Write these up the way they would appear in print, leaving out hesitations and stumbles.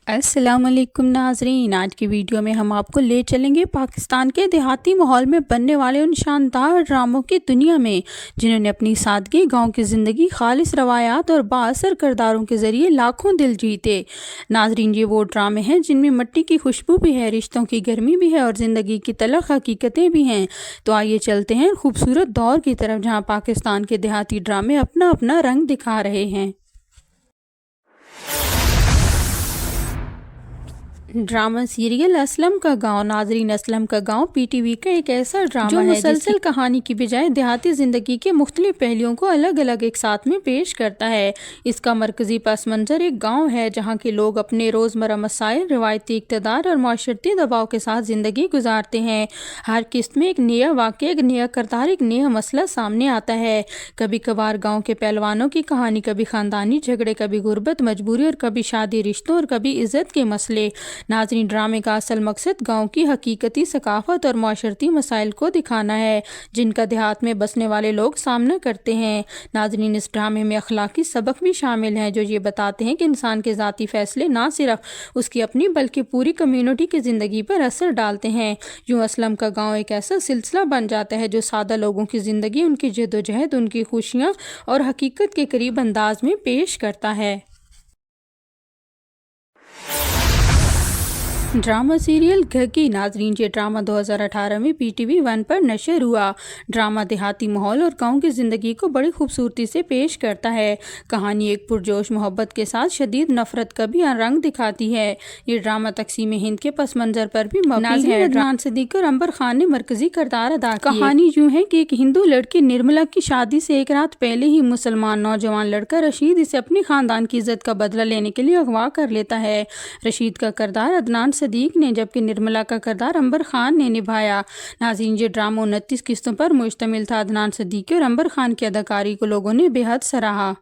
अस्सलाम वालेकुम नाजरीन। आज की वीडियो में हम आपको ले चलेंगे पाकिस्तान के देहाती माहौल में बनने वाले उन शानदार ड्रामों की दुनिया में जिन्होंने अपनी सादगी, गांव की ज़िंदगी, खालिस रवायात और बाअसर किरदारों के ज़रिए लाखों दिल जीते। नाजरीन, ये वो ड्रामे हैं जिनमें मिट्टी की खुशबू भी है, रिश्तों की गर्मी भी है और ज़िंदगी की तलख हकीकतें भी हैं। तो आइए चलते हैं खूबसूरत दौर की तरफ जहाँ पाकिस्तान के देहाती ड्रामे अपना अपना रंग दिखा रहे हैं। ड्रामा सीरियल असलम का गांव। नाजरीन, असलम का गांव पीटीवी का एक ऐसा ड्रामा जो मुसलसल कहानी की बजाय देहाती ज़िंदगी के मुख्तलिफ पहलुओं को अलग अलग एक साथ में पेश करता है। इसका मरकजी पस मंज़र एक गांव है जहां के लोग अपने रोज़मर्रा मसाइल, रिवायती इक़्तिदार और माशरती दबाव के साथ ज़िंदगी गुजारते हैं। हर किस्त में एक नया वाक़या, एक नया किरदार, एक नया मसला सामने आता है। कभी कभार गाँव के पहलवानों की कहानी, कभी ख़ानदानी झगड़े, कभी गुर्बत, मजबूरी और कभी शादी रिश्तों और कभी इज़्ज़त के मसले। नाज़रीन, ड्रामे का असल मकसद गांव की हकीकती सकाफत और माशरती मसाइल को दिखाना है जिनका देहात में बसने वाले लोग सामना करते हैं। नाज़रीन, इस ड्रामे में अखलाकी सबक भी शामिल हैं जो ये बताते हैं कि इंसान के ज़ाती फ़ैसले ना सिर्फ उसकी अपनी बल्कि पूरी कम्यूनिटी की ज़िंदगी पर असर डालते हैं। यूँ असलम का गाँव एक ऐसा सिलसिला बन जाता है जो सादा लोगों की ज़िंदगी, उनकी जद्दोजहद, उनकी खुशियाँ और हकीकत के करीब अंदाज में पेश करता है। ड्रामा सीरियल घकी। नाजरीन, ये ड्रामा 2018 में पीटीवी 1 पर नशर हुआ। ड्रामा देहाती माहौल और गांव की ज़िंदगी को बड़ी खूबसूरती से पेश करता है। कहानी एक पुरजोश मोहब्बत के साथ शदीद नफरत का भी रंग दिखाती है। ये ड्रामा तकसीम हिंद के पस मंज़र पर भी मबनी है। अदनान सदीक़ और अंबर खान ने मरकजी किरदार अदा किए। कहानी यूँ है कि एक हिंदू लड़की निर्मला की शादी से एक रात पहले ही मुसलमान नौजवान लड़का रशीद इसे अपने ख़ानदान की इज़्ज़त का बदला लेने के लिए अगवा कर लेता है। रशीद का किरदार अदनान सदीक ने जबकि निर्मला का किरदार अंबर खान ने निभाया। नाज़रीन, ये ड्रामा 29 किस्तों पर मुश्तमिल था। अदनान सदीकी और अंबर खान की अदाकारी को लोगों ने बेहद सराहा।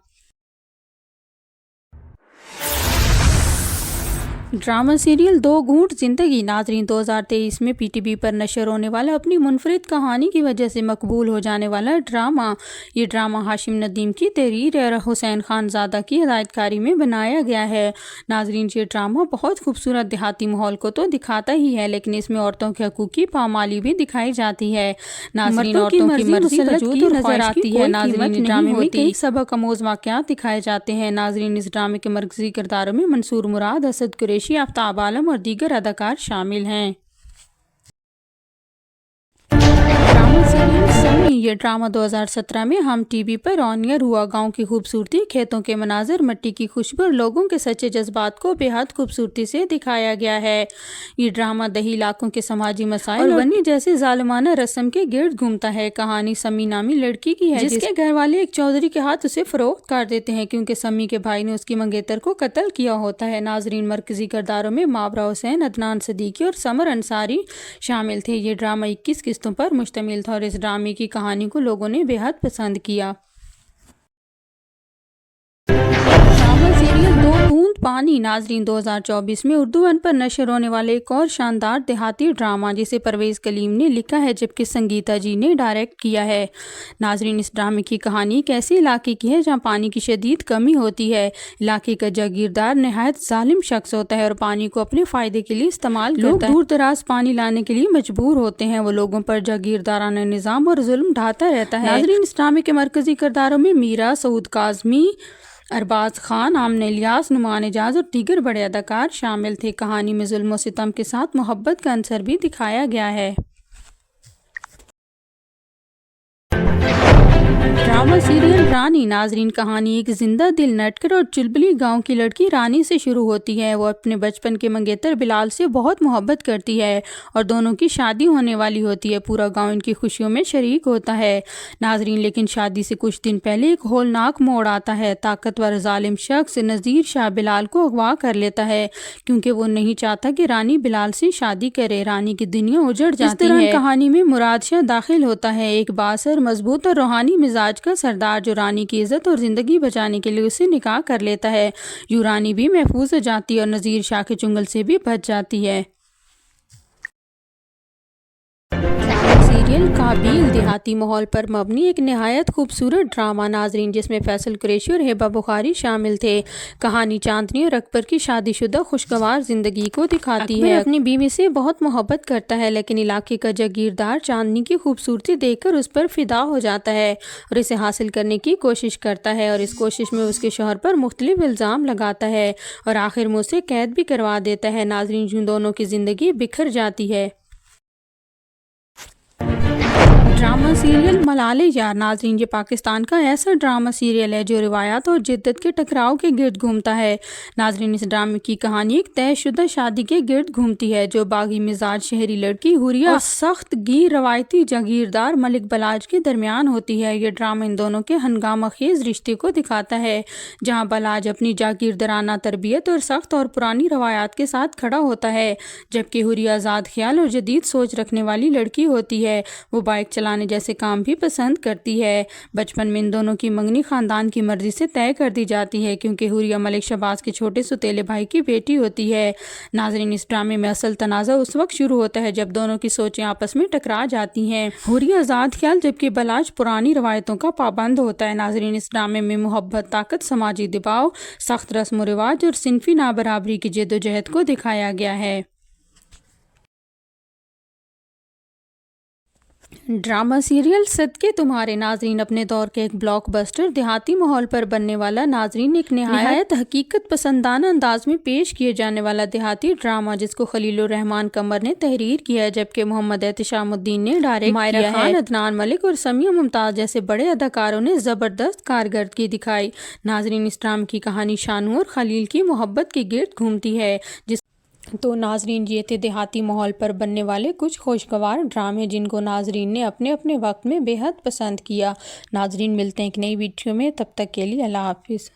ड्रामा सीरियल दो घूंट ज़िंदगी। नाजरीन, 2023 में पीटीवी पर नशर होने वाला, अपनी मुनफरिद कहानी की वजह से मकबूल हो जाने वाला ड्रामा। ये ड्रामा हाशिम नदीम की तहरीर और हुसैन खानज़ादा की हिदायतकारी में बनाया गया है। नाजरीन, ये ड्रामा बहुत खूबसूरत देहाती माहौल को तो दिखाता ही है लेकिन इसमें औरतों के हकूक़ की पामाली भी दिखाई जाती है। नाजरीन, औरतों की मर्ज़ी नज़र आती है। नाजरीन, ड्रामे में कई सबक आमोज़ वाक़यात दिखाए जाते हैं। नाजरीन, इस ड्रामे के मरकज़ी किरदारों में मंसूर मुराद, असद कुरैशी, आफ्ताब आलम और दीगर अदाकार शामिल हैं। ये ड्रामा 2017 में हम टीवी पर ऑन एयर हुआ। गांव की खूबसूरती, खेतों के मनाजर, मिट्टी की खुशबू और लोगों के सच्चे जज्बात को बेहद खूबसूरती से दिखाया गया है। ये ड्रामा दही इलाकों के समाजी मसाइल और वनी जैसे जालिमाना रस्म के गिर्द घूमता है। कहानी समी नामी लड़की की है जिसके घर वाले एक चौधरी के हाथ उसे फरोख्त कर देते हैं क्योंकि समी के भाई ने उसकी मंगेतर को कत्ल किया होता है। नाजरीन, मरकजी किरदारों में माबरा हुसैन, अदनान सदीकी और समर अंसारी शामिल थे। ये ड्रामा 21 किस्तों पर मुश्तमिल था और इस ड्रामे की कहानी को लोगों ने बेहद पसंद किया। सीरियल दो बूंद पानी। नाजरीन, 2024 में उर्दू 1 पर नशर होने वाले एक और शानदार देहाती ड्रामा जिसे परवेज़ कलीम ने लिखा है जबकि संगीता जी ने डायरेक्ट किया है। नाजरीन, इस ड्रामे की कहानी एक ऐसे इलाके की है जहां पानी की शदीद कमी होती है। इलाके का जागीरदार नहायत जालिम शख्स होता है और पानी को अपने फ़ायदे के लिए इस्तेमाल करता है। लोग दूर दराज पानी लाने के लिए मजबूर होते हैं। वो लोगों पर जागीरदाराना निज़ाम और जुल्म ढाता रहता है। नाजरीन, इस ड्रामे के मरकजी किरदारों में मीरा, सऊद काज़मी, अरबाज खान, आमने इलियास, नुमान एजाज और दीगर बड़े अदाकार शामिल थे। कहानी में जुल्म और सितम के साथ मोहब्बत का अंसर भी दिखाया गया है। ड्रामा सीरियल रानी। नाजरीन, कहानी एक जिंदा दिल, नटकर और चुलबुली गांव की लड़की रानी से शुरू होती है। वो अपने बचपन के मंगेतर बिलाल से बहुत मोहब्बत करती है और दोनों की शादी होने वाली होती है। पूरा गांव इनकी खुशियों में शरीक होता है। नाजरीन, लेकिन शादी से कुछ दिन पहले एक होलनाक मोड़ आता है। ताकतवर जालिम शख्स नज़ीर शाह बिलाल को अगवा कर लेता है क्योंकि वो नहीं चाहता कि रानी बिलाल से शादी करे। रानी की दुनिया उजड़ जाती है। कहानी में मुराद शाह दाखिल होता है, एक बासर, मजबूत और रूहानी मिजाज का सरदार जो रानी की इज्जत और ज़िंदगी बचाने के लिए उसे निकाह कर लेता है। यूं रानी भी महफूज हो जाती है और नज़ीर शाह के चुंगल से भी बच जाती है। سیریل قابل دیہاتی ماحول پر مبنی ایک نہایت خوبصورت ڈرامہ ناظرین، جس میں فیصل قریشی اور ہبہ بخاری شامل تھے۔ کہانی چاندنی اور اکبر کی شادی شدہ خوشگوار زندگی کو دکھاتی ہے۔ اپنی بیوی سے بہت محبت کرتا ہے، لیکن علاقے کا جاگیردار چاندنی کی خوبصورتی دیکھ کر اس پر فدا ہو جاتا ہے اور اسے حاصل کرنے کی کوشش کرتا ہے، اور اس کوشش میں اس کے شوہر پر مختلف الزام لگاتا ہے اور آخر میں اسے قید بھی کروا دیتا ہے۔ ناظرین، جن دونوں کی زندگی بکھر جاتی ہے۔ ڈرامہ سیریل ملالے یار ناظرین، یہ پاکستان کا ایسا ڈرامہ سیریل ہے جو روایات اور جدت کے ٹکراؤ کے گرد گھومتا ہے۔ ناظرین، اس ڈرامے کی کہانی ایک طے شدہ شادی کے گرد گھومتی ہے جو باغی مزاج شہری لڑکی حوریہ اور سخت گیر روایتی جاگیردار ملک بلاج کے درمیان ہوتی ہے۔ یہ ڈرامہ ان دونوں کے ہنگامہ خیز رشتے کو دکھاتا ہے، جہاں بلاج اپنی جاگیردارانہ تربیت اور سخت اور پرانی روایات کے ساتھ کھڑا ہوتا ہے، جبکہ حوریہ آزاد خیال اور جدید سوچ رکھنے والی لڑکی ہوتی ہے۔ وہ بائک چلانے جیسے کام بھی پسند کرتی ہے۔ بچپن میں ان دونوں کی منگنی خاندان کی مرضی سے طے کر دی جاتی ہے، کیونکہ حوریہ ملک شہباز کے چھوٹے سوتیلے بھائی کی بیٹی ہوتی ہے۔ ناظرین، اس ڈرامے میں اصل تنازع اس وقت شروع ہوتا ہے جب دونوں کی سوچیں آپس میں ٹکرا جاتی ہیں۔ حوریہ آزاد خیال جبکہ بلاج پرانی روایتوں کا پابند ہوتا ہے۔ ناظرین، اس ڈرامے میں محبت، طاقت، سماجی دباؤ، سخت رسم و رواج اور صنفی نابرابری کی جدوجہد کو دکھایا گیا ہے۔ ڈرامہ سیریل صدقے تمہارے ناظرین، اپنے دور کے ایک بلاک بسٹر دیہاتی ماحول پر بننے والا ناظرین ایک نہایت حقیقت پسندانہ انداز میں پیش کیے جانے والا دیہاتی ڈرامہ، جس کو خلیل الرحمان قمر نے تحریر کیا ہے، جبکہ محمد احتشام الدین نے ڈائریکٹ کیا ہے۔ عدنان ملک اور سمیہ ممتاز جیسے بڑے اداکاروں نے زبردست کارکردگی دکھائی۔ ناظرین، اس ڈرامے کی کہانی شانو اور خلیل کی محبت کے گرد گھومتی ہے۔ تو ناظرین، یہ تھے دیہاتی ماحول پر بننے والے کچھ خوشگوار ڈرامے جن کو ناظرین نے اپنے اپنے وقت میں بے حد پسند کیا۔ ناظرین، ملتے ہیں ایک نئی ویڈیو میں، تب تک کے لیے اللہ حافظ۔